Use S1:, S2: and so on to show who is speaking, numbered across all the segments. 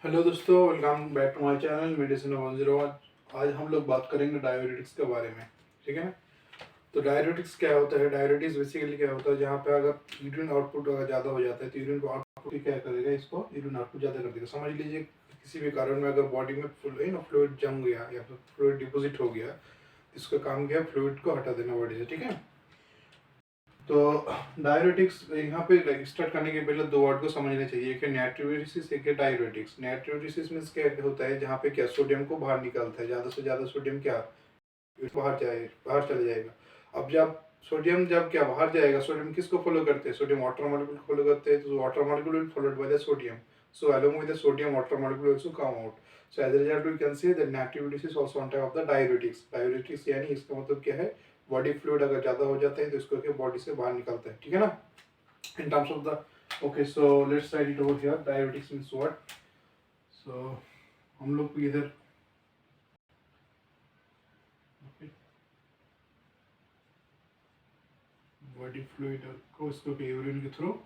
S1: Hello दोस्तों, welcome back to my channel medicine 101। आज हम लोग बात करेंगे डायबिटिक्स के बारे में। ठीक है ना। तो डायबिटिक्स क्या होता है? डायबिटीज बेसिकली क्या होता है, जहाँ पे अगर यूरिन आउटपुट अगर ज़्यादा हो जाता है तो यूरिन आउटपुट क्या करेगा, इसको यूरिन आउटपुट ज़्यादा कर देगा। समझ लीजिए किसी भी कारण में अगर बॉडी में फ्लूइड जम गया या फिर फ्लूइड डिपोजिट हो गया, इसका काम क्या है, फ्लूइड को हटा देना बॉडी से। ठीक है। तो डायरेटिक्स यहाँ पे स्टार्ट करने के पहले दो वर्ड को समझना चाहिए, एक है नाइट्रोलिसिस, एक है डायरेटिक्स। नाइट्रोलिसिस मींस क्या होता है, जहाँ पे क्या सोडियम को बाहर निकालता है, ज़्यादा से ज़्यादा सोडियम क्या बाहर चला जाएगा। अब जब सोडियम जब क्या बाहर जाएगा, सोडियम किसको फॉलो करते हैं, सोडियम वाटर मॉलिक्यूल को फॉलो करते हैं। तो water molecule will followed by the sodium, so along with the sodium water molecule also come out. So as a result we can say that natriuresis is also one type of the diuretics. Diuretics यानी इसका मतलब क्या है, body fluid अगर ज्यादा हो जाता है तो इसको क्या बॉडी से बाहर निकलता है। ठीक है ना। In terms of the okay, so let's write it over here. Diuretics means what. सो हम लोग इधर बॉडी फ्लूइड को इसको यूरिन के थ्रू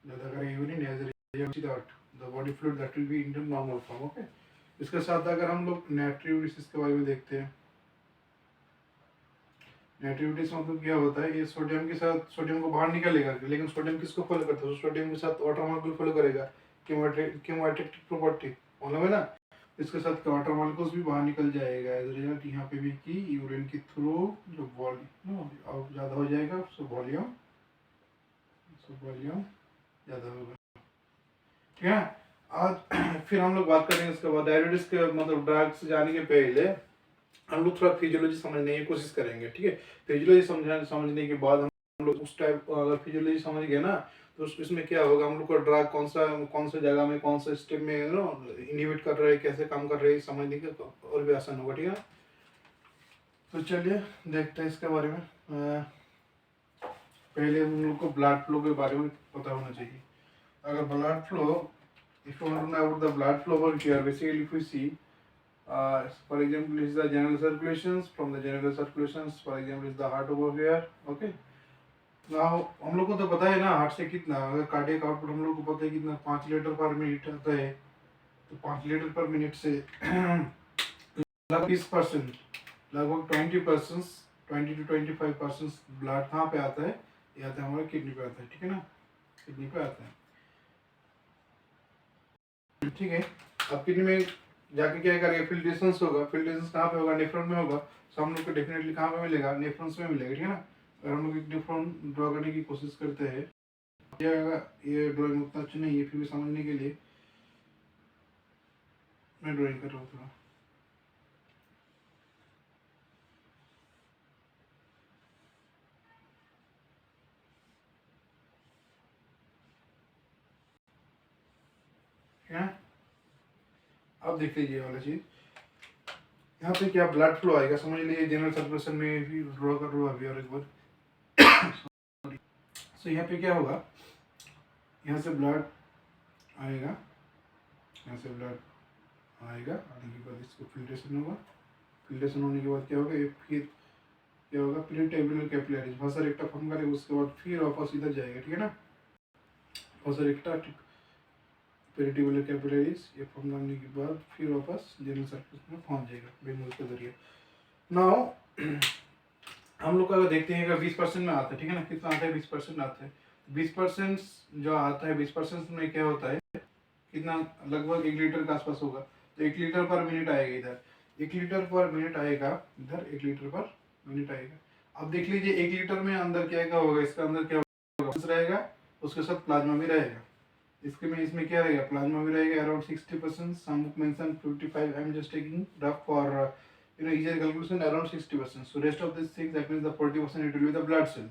S1: ज़्यादा करें, urine as that the body fluid that will be in the normal form. Okay. इसके साथ अगर हम लोग नाइट्रोलिसिस के बारे में देखते हैं, नाइट्रोलिसिस मतलब क्या होता है, ये सोडियम के साथ सोडियम को बाहर निकालेगा, लेकिन सोडियम किसको फॉलो करता है, सोडियम के साथ वाटर मॉलिक्यूल फॉलो करेगा। केमोएटिक प्रॉपर्टी मालूम है ना। इसके साथ वाटर मॉलिक्यूल्स भी बाहर निकल जाएगा। एज रिजल्ट यहाँ पे भी कि यूरिन के थ्रू जो वॉल्यूम अब ज़्यादा हो जाएगा, सो वॉल्यूम ज़्यादा होगा। ठीक है। आज फिर हम लोग बात करेंगे इसके बाद डायबिटीज के मतलब ड्रग्स जाने के पहले हम लोग थोड़ा फिजियोलॉजी समझने की कोशिश करेंगे। ठीक है। फिजियोलॉजी समझने के बाद हम लोग उस टाइप अगर फिजियोलॉजी समझ गए ना, तो इसमें क्या होगा, हम लोग को ड्रग कौन सा जगह में कौन सा स्टेप में इनिबिट कर रहे हैं, कैसे काम कर रहे हैं, समझने के तो और भी आसान होगा। ठीक है। तो चलिए देखते हैं इसके बारे में। पहले हम लोग को ब्लड फ्लो के बारे में पता होना चाहिए। अगर blood flow, if you want to know about the blood flow over here, basically if we see, for example, this is the general circulations. From the general circulations, for example, is the heart over here. Okay. Now हम लोग को तो पता है ना heart से कितना, अगर कार्डियक आउटपुट हम लोग को पता है कितना 5 लीटर पर मिनट आता है। तो 5 लीटर पर मिनट से लगभग 20%, लगभग 20%, 20 to 25% ब्लड कहाँ पे आता है, ये आता है हमारे किडनी पे आता है। ठीक है ना, किडनी पे आता है। ठीक है। अब किडनी में जाके क्या करेगा, फिल्ट्रेशन होगा। फिल्ट्रेशन कहाँ पे होगा, नेफ्रॉन में होगा। तो हम लोग को डेफिनेटली कहाँ पे मिलेगा, नेफ्रॉन्स में मिलेगा। ठीक है ना। अगर हम लोग एक नेफ्रॉन ड्रॉ करने की कोशिश करते हैं, ये ड्राइंग उतना अच्छा नहीं है, फिर भी समझने के लिए मैं ड्राइंग कर रहा हूँ थोड़ा। क्या अब देख लीजिए वाला चीज, यहाँ पे क्या ब्लड फ्लो आएगा, समझ लीजिए जनरल सर्कुलेशन में भी ड्रॉ कर रहा अभी और एक बार। सो यहाँ पे क्या होगा, यहाँ से ब्लड आएगा, यहाँ से ब्लड आएगा, आने के बाद इसको फिल्ट्रेशन होगा। फिल्ट्रेशन होने के बाद क्या होगा, फिर क्या होगा, पेरिटेबुलर कैपिलरीज वासर एकटा फॉर्म करेगा, उसके बाद फिर वापस इधर जाएगा। ठीक है ना, वासर एकटा पेरिटेबुलर कैपिलरीज ये फॉर्म करने के बाद फिर वापस जनरल सर्कुलेशन में पहुंच जाएगा वेन्यूज के जरिए। नाउ हम लोग अगर देखते हैं अगर 20% में आता है, ठीक है ना, कितना आता है, 20% आता है। 20% जो आता है, 20% में क्या होता है, कितना, लगभग 1 लीटर के आसपास होगा। तो 1 लीटर पर मिनट आएगा इधर, 1 लीटर पर मिनट आएगा इधर, 1 लीटर पर मिनट आएगा। अब देख लीजिए 1 लीटर में अंदर क्या होगा, इसका अंदर क्या होगा, रहेगा, उसके साथ प्लाज्मा भी रहेगा। इसके में इसमें क्या रहेगा, प्लाज्मा भी रहेगा around 60%, some book mention 55, I'm just taking rough for easier calculation, around 60%. So rest of these things, that means the 40% it will be the blood cell,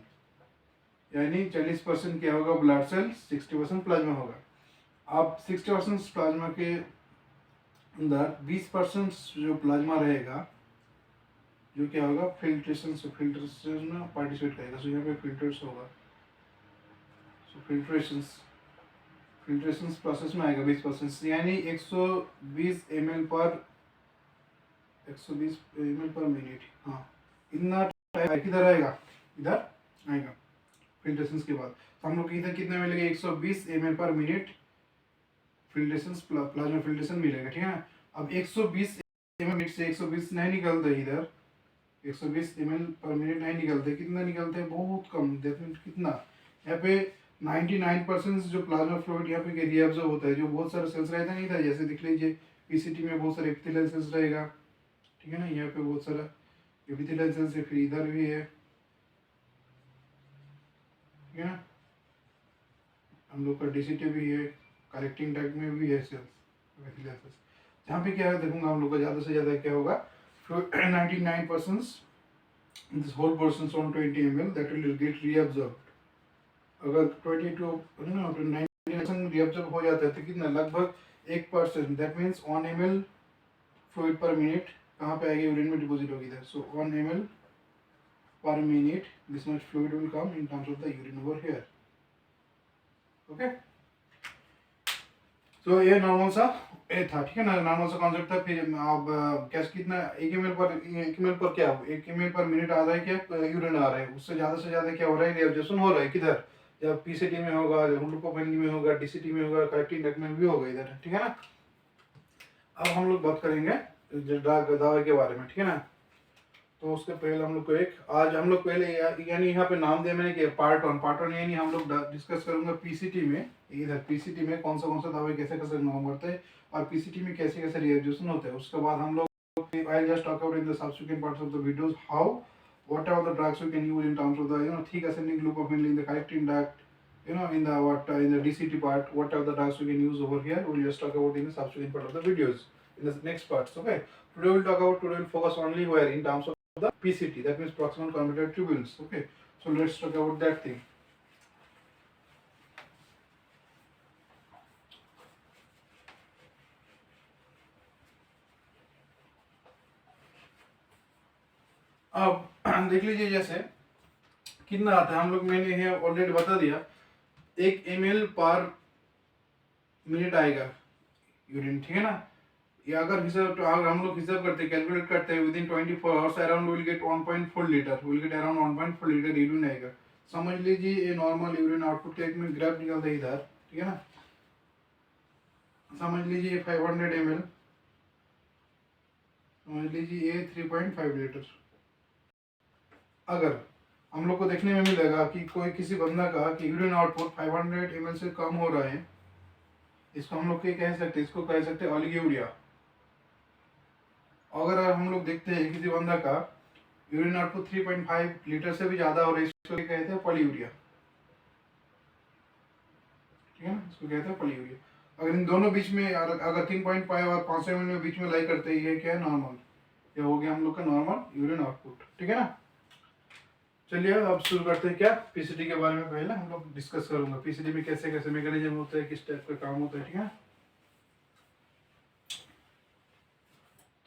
S1: यानी 40% क्या होगा ब्लड सेल, 60% प्लाज्मा होगा। अब 60% प्लाज्मा के अंदर 20% जो प्लाज्मा रहेगा, जो क्या होगा, फिल्ट्रेशन में पार्टिसिपेट करेगा। सो यहाँ पे फिल्टर्स होगा, सो फिल्ट्रेशन प्रोसेस में आएगा 20%, यानी 120 ml पर मिनट। हाँ, इतना टाइम किधर आएगा, इधर आएगा फिल्ट्रेशन के बाद। तो हम लोग इधर कितना मिलेगा, 120 ml पर मिनट फिल्ट्रेशन प्लाज्मा फिल्ट्रेशन मिलेगा, ठीक है ना। अब 120 ml से 120 नहीं निकलता इधर, 120 ml पर मिनट नहीं निकलते, कितना निकलते हैं, बहुत कम। देखो कितना यहाँ पे 99% जो प्लाज्मा फ्लूइड यहाँ पे रीअब्जॉर्ब होता है, जो बहुत सारे सेल्स रहता नहीं था, जैसे देख लीजिए पीसीटी में बहुत सारे एपिथेलियल सेल्स रहेगा, ठीक है ना, यहाँ पे बहुत सारा एपिथेलियल सेल्स है, फिर इधर भी है, ठीक है ना, हम लोग का डीसीटी भी है, कलेक्टिंग डक्ट में भी है सेल्स एपिथेलियल सेल्स। यहाँ पे क्या है देखूंगा हम लोग का ज़्यादा से ज़्यादा क्या होगा, 99% this whole portion on 20 ml that will get reabsorbed। अगर 22 ना 90% reabsorb हो जाता है तो कितना, लगभग 1%, दैट मीन्स 1 ml फ्लूइड पर मिनट कहाँ पे आएगी, यूरिन में डिपॉजिट होगी इधर। सो 1 ml per minute this much fluid will come in terms of the urine over here, okay। तो ये नॉर्मल सा ए था, ठीक है ना, नॉर्मल सा कॉन्सेप्ट था। फिर अब क्या कितना 1 ml पर क्या 1 ml पर मिनट आ रहा है, क्या यूरिन आ रहा है, उससे ज़्यादा से ज़्यादा क्या हो रहा है, रिएब्जॉर्प्शन हो रहा है, किधर, जब पीसीटी में होगा, ग्लूकोफेनिक में होगा, डीसीटी में होगा, कलेक्टिंग डक्ट में भी होगा इधर, ठीक है ना। अब हम लोग बात करेंगे दवाई के बारे में, ठीक है ना। तो उसके पहले हम लोग को आज हम लोग पहले यानी यहाँ पे नाम दिया मैंने कि पार्ट वन यानी हम लोग डिस्कस करूंगा पीसीटी में, इधर पीसीटी में कौन सा दवाई कैसे कैसे काम करते हैं और पीसीटी में कैसे कैसे रिएब्जॉर्प्शन होते हैं। उसके बाद हम लोग I just talk about in the subsequent parts of the videos how what are the drugs we can use in terms of the thick ascending glucophene in the collecting duct, in the in the DCT part, what are the drugs we can use over here. We'll just talk about in the subsequent part of the videos in the next parts, okay। Today we'll focus only where in terms of the PCT, that means proximal convoluted tubules, okay। So let's talk about that thing। अब देख लीजिए जैसे कितना आता है, हम लोग मैंने ये ऑलरेडी बता दिया, 1 ml पर मिनट आएगा यूरिन, ठीक है ना। या अगर हिसाब हम लोग हिसाब करते हैं, कैलकुलेट करते हैं, within 24 hours around will get 1.4 litre, will get around 1.4 litre urine आएगा। समझ लीजिए ये नॉर्मल यूरिन आउटपुट का एक में ग्राफ निकलता है इधर, ठीक है ना। समझ लीजिए 500 ml, समझ लीजिए ये 3.5 लीटर। अगर हम लोग को देखने में मिलेगा कि कोई किसी बंदा का कि यूरिन आउटपुट 500 ml से कम हो रहा है, इसको हम लोग कह सकते हैं, इसको कह सकते हैं ओलिगोयूरिया। अगर हम लोग देखते हैं किसी बंदा का यूरिन आउटपुट 3.5 लीटर से भी ज्यादा हो रहा है, इसको कहते हैं पॉलीयूरिया, ठीक है ना, इसको कहते हैं पॉलीयूरिया। अगर इन दोनों बीच में अगर 3.5 और 500 ml में बीच में लाई करते हैं, ये क्या है, नॉर्मल, ये हो गया हम लोग का नॉर्मल यूरिन आउटपुट, ठीक है ना। चलिए अब शुरू करते हैं क्या पीसीटी के बारे में। पहले हम लोग डिस्कस करूंगा पीसीटी में कैसे कैसे मैकेनिज्म होता है, किस टाइप का काम होता है, ठीक है।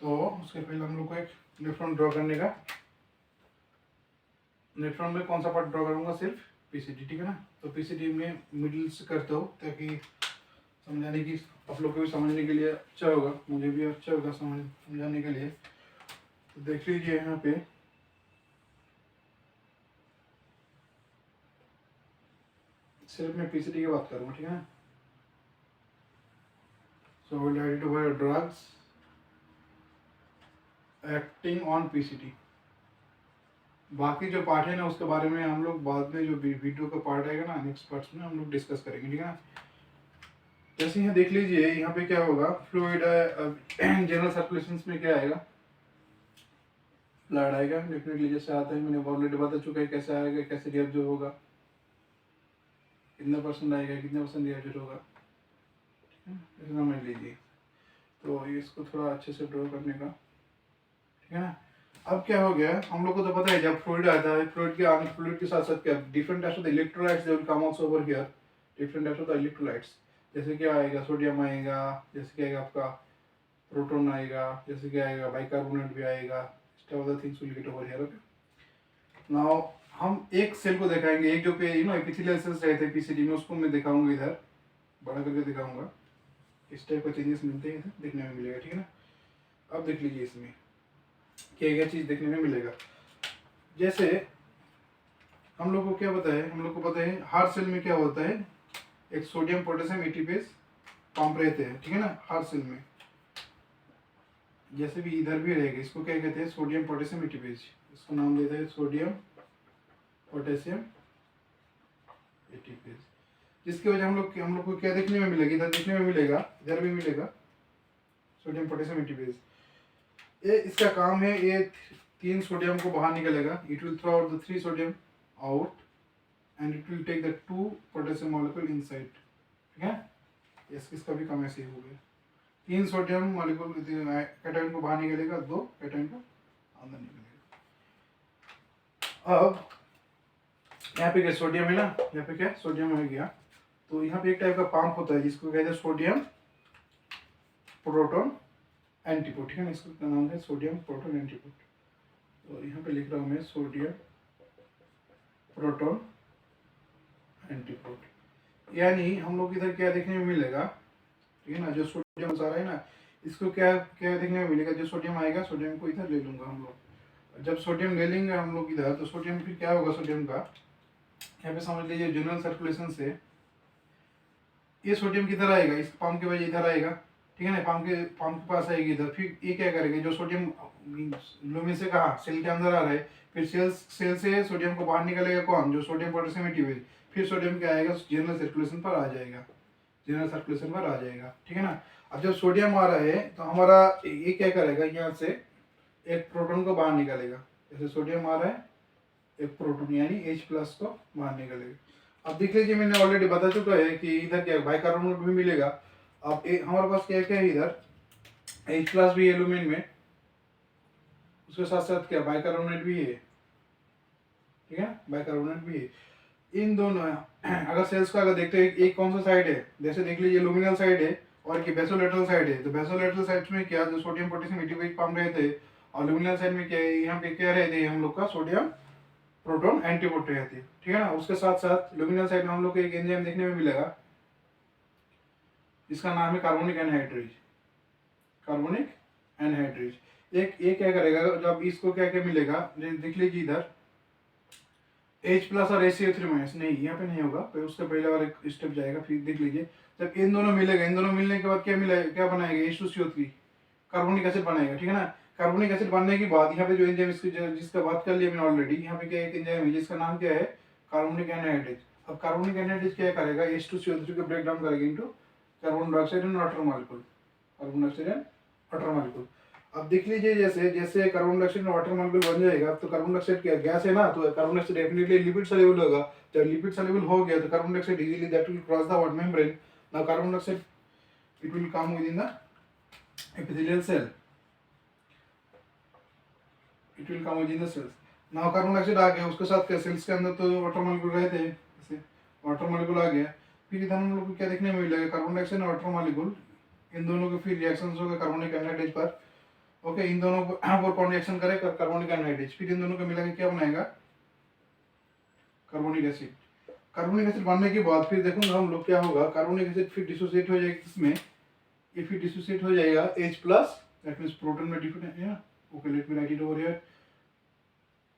S1: तो उसके पहले हम लोग को एक नेफ्रॉन ड्रॉ करने का, नेफ्रॉन में कौन सा पार्ट ड्रॉ करूंगा, सिर्फ पीसीटी, ठीक है ना। तो पीसीटी में मिडिल से करते हो ताकि समझाने की आप लोग को भी समझने के लिए अच्छा होगा, मुझे भी अच्छा होगा समझाने के लिए। तो देख लीजिए यहाँ पे सिर्फ मैं पीसीटी की बात करूंगा, ठीक है ना। So will write over drugs acting on PCT. बाकी जो पार्ट है ना उसके बारे में हम लोग बाद में जो वीडियो का पार्ट आएगा ना नेक्स्ट पार्ट्स में हम लोग डिस्कस करेंगे, ठीक है ना। जैसे यहाँ देख लीजिए यहाँ पे क्या होगा, फ्लूइड जनरल सर्कुलेशन में क्या आएगा, ब्लड आएगा डेफिनेटली, जैसे आता है, मैंने ऑलरेडी बता चुका है कैसे आएगा, कैसे रिएब्जॉर्ब होगा, कितना परसेंट आएगा, कितना परसेंट रिएब्जॉर्ब होगा, ऐसे समझ लीजिए। तो इसको थोड़ा अच्छे से ड्रॉ करने का, ठीक है ना। अब क्या हो गया, हम लोग को तो पता है जब फ्लूइड आता है, फ्लूइड के साथ साथ क्या different types of electrolytes they will come also over here, different types of the electrolytes, जैसे क्या आएगा, सोडियम आएगा, जैसे क्या आएगा आपका प्रोटॉन आएगा, जैसे क्या आएगा बाइकार्बोनेट भी आएगा, इस type of things will get over here, okay. Now हम एक सेल को दिखाएंगे, एक जो पे एपिथेलियल सेल्स रहते हैं पीसीटी में, उसको मैं दिखाऊंगा, इधर बड़ा करके दिखाऊंगा, इस टाइप का चेंजेस मिलते हैं देखने में मिलेगा, ठीक है ना। अब देख लीजिए इसमें क्या क्या चीज देखने में मिलेगा। जैसे हम लोग को क्या पता है, हम लोग को पता है हर सेल में क्या होता है, एक सोडियम पोटेशियम एटीपेज पंप रहते हैं, ठीक है ना, हर सेल में। जैसे भी इधर भी रहेगा, इसको क्या कहते हैं, सोडियम पोटेशियम एटीपेज। इसको नाम देते हैं सोडियम पोटेशियम एटीपेज, जिसकी वजह हम लोग को क्या देखने में मिलेगी, इधर देखने में मिलेगा, इधर भी मिलेगा सोडियम पोटेशियम एटीपेज। ये इसका काम है, ये 3 सोडियम को बाहर निकलेगा, it will throw out the 3 sodium out and it will take the 2 potassium molecule inside, ठीक है। इसका भी काम ऐसे ही हो गया, 3 सोडियम मॉलिक्यूल कैटायन को बाहर निकलेगा, 2 कैटायन को अंदर निकलेगा। अब यहाँ पे क्या सोडियम है ना, यहाँ पे क्या सोडियम हो गया, तो यहाँ पे एक टाइप का पंप होता है जिसको कहते हैं सोडियम प्रोटॉन एंटीपोड, ठीक है ना, इसका नाम है सोडियम प्रोटॉन एंटीपोड। तो यहाँ पे लिख रहा हूँ मैं सोडियम प्रोटॉन एंटीपोड, यानी हम लोग इधर क्या देखने में मिलेगा, ठीक है ना, जो सोडियम सारा है ना, इसको क्या क्या देखने में मिलेगा, जो सोडियम आएगा, सोडियम को इधर ले लूँगा हम लोग। जब सोडियम ले लेंगे हम लोग इधर, तो सोडियम फिर क्या होगा, सोडियम का यहाँ पे समझ लीजिए जनरल सर्कुलेशन से ये सोडियम किधर आएगा, इस पंप के वजह इधर आएगा, ठीक है ना, पंप के पास आएगी इधर। फिर ये क्या करेगा, जो सोडियम लुमिन से कहा सेल के अंदर आ रहा है, फिर सेल से सोडियम को बाहर निकलेगा कौन, जो सोडियम पोटेशियम एटीपेज, फिर सोडियम क्या आएगा, जनरल सर्कुलेशन पर आ जाएगा, जनरल सर्कुलेशन पर आ जाएगा, ठीक है ना। अब जब सोडियम आ रहा है तो हमारा ये क्या करेगा, यहाँ से एक प्रोटॉन को बाहर निकालेगा, जैसे सोडियम आ रहा है, एक प्रोटॉन यानी H+ को बाहर निकालेगा। अब देख लीजिए, मैंने ऑलरेडी बता चुका है कि इधर क्या बाइकार्बोनेट भी मिलेगा। अब हमारे पास क्या क्या है, इधर H+ भी है एल्यूमिन में, उसके साथ साथ क्या बाइकार्बोनेट भी है, ठीक है, बाइकार्बोनेट भी है। इन दोनों अगर सेल्स का अगर देखते हैं, एक कौन सा साइड है, जैसे देख लीजिए लुमिनल साइड है और कि बेसोलेटरल साइड है। तो बेसोलेटरल साइड में क्या, जो सोडियम पोटेशियम एटीपेज पंप रहते हैं, और लुमिनल साइड में क्या है, यहाँ पे क्या रहते हैं हम लोग का सोडियम प्रोटॉन एंटीपोड रहती है, ठीक है ना। उसके साथ साथ लुमिनल साइड में हम लोग को एक एंजाइम देखने में मिलेगा, इसका नाम है कार्बोनिक एनहाइड्रेज, कार्बोनिक एनहाइड्रेज। एक क्या करेगा, जब इसको क्या क्या मिलेगा, देख लीजिए इधर H+ और HCO3- नहीं, यहाँ पे नहीं होगा, तो उससे पहले और एक स्टेप जाएगा। फिर देख लीजिए, जब इन दोनों मिलेगा, इन दोनों मिलने के बाद क्या मिलेगा, क्या बनाएगा, H2CO3 कार्बोनिक एसिड बनाएगा, ठीक है ना। कार्बोनिक एसिड बनने के बाद यहाँ पे जो एंजाइम जिसका बात कर लिया मैंने ऑलरेडी, यहाँ पे क्या एक एंजाइम है जिसका नाम क्या है, कार्बोनिक एनहाइड्रेज। अब कार्बोनिक एनहाइड्रेज क्या करेगा, H2CO3 को ब्रेक डाउन करेगा into carbon dioxide and water molecule, carbon dioxide and water molecule. अब देख लीजिए, जैसे जैसे कार्बन डाइऑक्साइड में वाटर मॉलिक्यूल बन जाएगा, तो कार्बन डाइऑक्साइड क्या गैस है ना, तो carbon dioxide definitely lipid soluble होगा। जब लिपिड सॉल्युबल हो गया तो carbon dioxide easily that will cross the what membrane. Now carbon dioxide it will come within the epithelial cell, it will come within the cells. Now carbon dioxide आ गया, उसके साथ क्या sales के अंदर तो water molecule रहते हैं, जैसे वाटर मॉलिक्यूल आ गया। फिर इधर हम लोग को क्या देखने में मिलेगा, कार्बन डाइऑक्साइड और वाटर मॉलिक्यूल, इन दोनों के फिर रिएक्शंस होगा कार्बोनिक एनहाइड्रेज पर। ओके, इन दोनों को और कौन रिएक्शन करेगा, कार्बोनिक एनहाइड्रेज, फिर इन दोनों को मिला के क्या बनाएगा, कार्बोनिक एसिड। कार्बोनिक एसिड बनने के बाद फिर देखूंगा हम लोग क्या होगा, कार्बोनिक एसिड फिर डिसोसिएट हो जाएगा इसमें, ये फिर डिसोसिएट हो जाएगा H+, दैट मींस प्रोटॉन में डिफरेंट है। Okay, let me right it over here,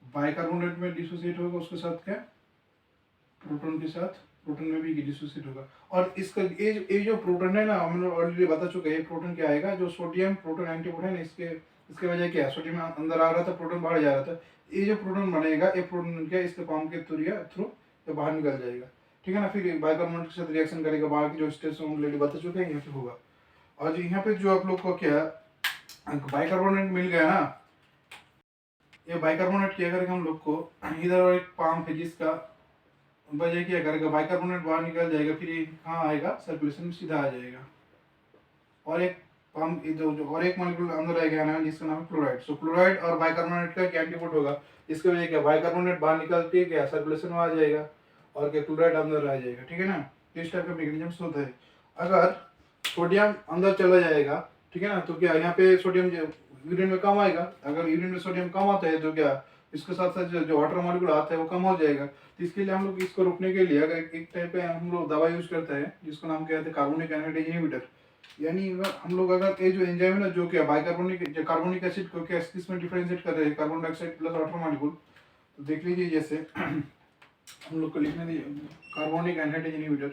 S1: bicarbonate में डिसोसिएट होगा, उसके साथ क्या, प्रोटॉन के साथ, प्रोटॉन में भी डिसोसिएट होगा। और इसका ये जो प्रोटॉन है ना, हमने ऑलरेडी बता चुके हैं, प्रोटॉन क्या आएगा, जो सोडियम प्रोटॉन एंटीपोड है ना, इसके वजह क्या है, सोडियम अंदर आ रहा था, प्रोटॉन बाहर जा रहा था। ये जो प्रोटॉन बनेगा, ये प्रोटॉन क्या इसके पंप के थ्रू तो बाहर निकल जाएगा, ठीक है ना। फिर बाइकार्बोनेट के साथ रिएक्शन करेगा, बाहर की जो स्टेप्स ऑलरेडी बता चुके हैं, यहाँ पे होगा। और यहाँ पे जो आप लोग को क्या बाइकार्बोनेट मिल गया ना, ये बाइकार्बोनेट क्या करेगा हम लोग को, इधर एक पंप है जिसका वजह क्या करेगा, बाइकार्बोनेट बाहर निकल जाएगा, फिर ये कहाँ आएगा, सर्कुलेशन में सीधा आ जाएगा। और एक पंप जो और एक मॉलिक्यूल अंदर आएगा ना, जिसका नाम है क्लोराइड। सो क्लोराइड और बाइकार्बोनेट का क्या एंटीपोड होगा, इसके वजह क्या बाइकार्बोनेट बाहर निकल के क्या सर्कुलेशन में आ जाएगा, और क्या क्लोराइड अंदर आ जाएगा, ठीक है ना। इस टाइप का मैकेनिज्म होता है। अगर सोडियम अंदर चला जाएगा, ठीक है ना, तो क्या यहाँ पे सोडियम यूरिन में कम आएगा। अगर यूरिन में सोडियम कम आता है तो क्या इसके साथ साथ जो वाटर मॉलिक्यूल आता है वो कम हो जाएगा। तो इसके लिए हम लोग इसको रोकने के लिए अगर एक टाइप पे हम लोग दवा यूज करते हैं, जिसको नाम कहते हैं कार्बोनिक एनहाइड्रेज इनहिबिटर। यानी हम लोग अगर ये जो एंजाइम है ना, जो क्या बाइकार्बोनिक जो कार्बोनिक एसिड को क्या इसमें डिफरेंशिएट कर रहे हैं, carbon dioxide plus water molecule. तो देख लीजिए, जैसे हम लोग को लिखने दीजिए carbonic anhydrase inhibitor,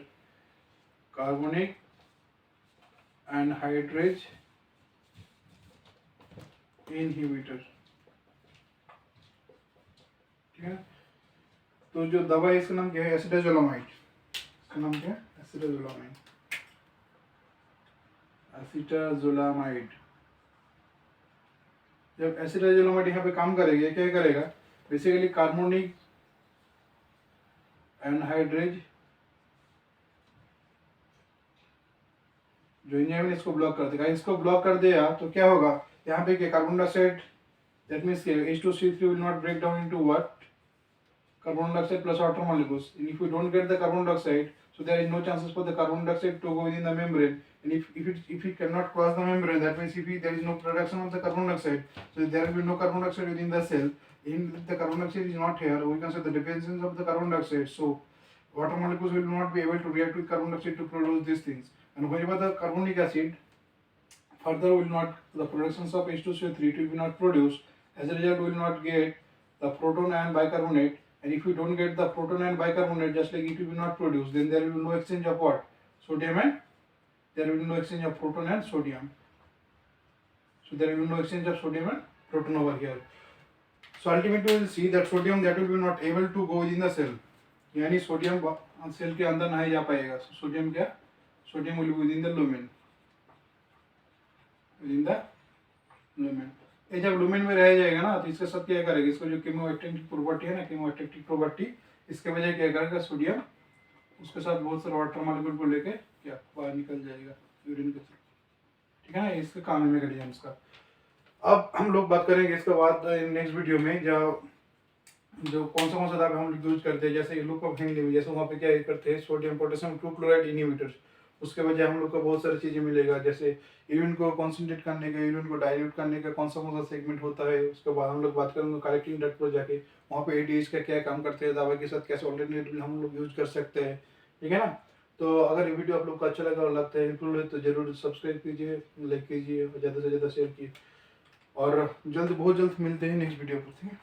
S1: carbonic anhydrase inhibitor, ठीक है। तो जो दवा है इसका नाम क्या है? एसिटाजोलामाइड। इसका नाम क्या है? एसिटाजोलामाइड। एसिटाजोलामाइड। जब एसिटाजोलामाइड यहाँ पे काम करेगा, क्या करेगा? बेसिकली कार्बोनिक एनहाइड्रेज जो एंजाइम है इसको ब्लॉक कर देगा। इसको ब्लॉक कर दिया तो क्या होगा? यहाँ पे क्या carbon dioxide, that means H2C3 will not break down into what? Carbon dioxide plus water molecules. And if we don't get the carbon dioxide, so there is no chances for the carbon dioxide to go within the membrane. And if it cannot cross the membrane, that means there is no production of the carbon dioxide, so there will be no carbon dioxide within the cell. If the carbon dioxide is not here, we can say the deficiency of the carbon dioxide. So water molecules will not be able to react with carbon dioxide to produce these things. And whenever the carbonic acid further will not, the productions of H2CO3 it will be not produced. As a result, we will not get the proton and bicarbonate. And if we don't get the proton and bicarbonate, just like it will be not produced, then there will be no exchange of what? Sodium, and there will be no exchange of proton and sodium. So there will be no exchange of sodium and proton over here. So ultimately we will see that sodium that will be not able to go within the cell. यानी sodium cell के अंदर नहीं जा पाएगा. Sodium क्या? Sodium will be within the lumen. Within the lumen. ये जब lumen में रह जाएगा ना, तो इसके साथ क्या करेगा? इसको जो कीमोएक्टिव प्रॉपर्टी है ना, कीमोएक्टिव प्रॉपर्टी, इसके वजह क्या करेगा? सोडियम उसके साथ बहुत सारे वाटर मॉलिक्यूल को लेके क्या बाहर निकल जाएगा यूरिन के थ्रू, ठीक है ना। इसका काम है मैकेनिज्म का। अब हम लोग बात करेंगे इसके बाद नेक्स्ट वीडियो में जो कौन सा दवा हम लोग यूज करते हैं, जैसे लुकोफेनिल, जैसे वहाँ पे क्या करते हैं? Sodium potassium 2 chloride inhibitors. उसके वजह हम लोग को बहुत सारी चीज़ें मिलेगा, जैसे यूरिन को कॉन्सेंट्रेट करने का, यूरिन को डाइल्यूट करने का कौन सा सेगमेंट होता है। उसके बाद हम लोग बात करेंगे कलेक्टिंग डक्ट पर जाके, वहाँ पे एडीएच का क्या काम करते हैं, दवा के साथ कैसे ऑल्टरनेटिव हम लोग यूज कर सकते हैं, ठीक है ना। तो अगर ये वीडियो आप लोग को अच्छा लगा और लगता है हेल्पफुल है तो जरूर सब्सक्राइब कीजिए, लाइक कीजिए और ज़्यादा से ज़्यादा शेयर कीजिए। और बहुत जल्द मिलते हैं नेक्स्ट वीडियो पर, ठीक है।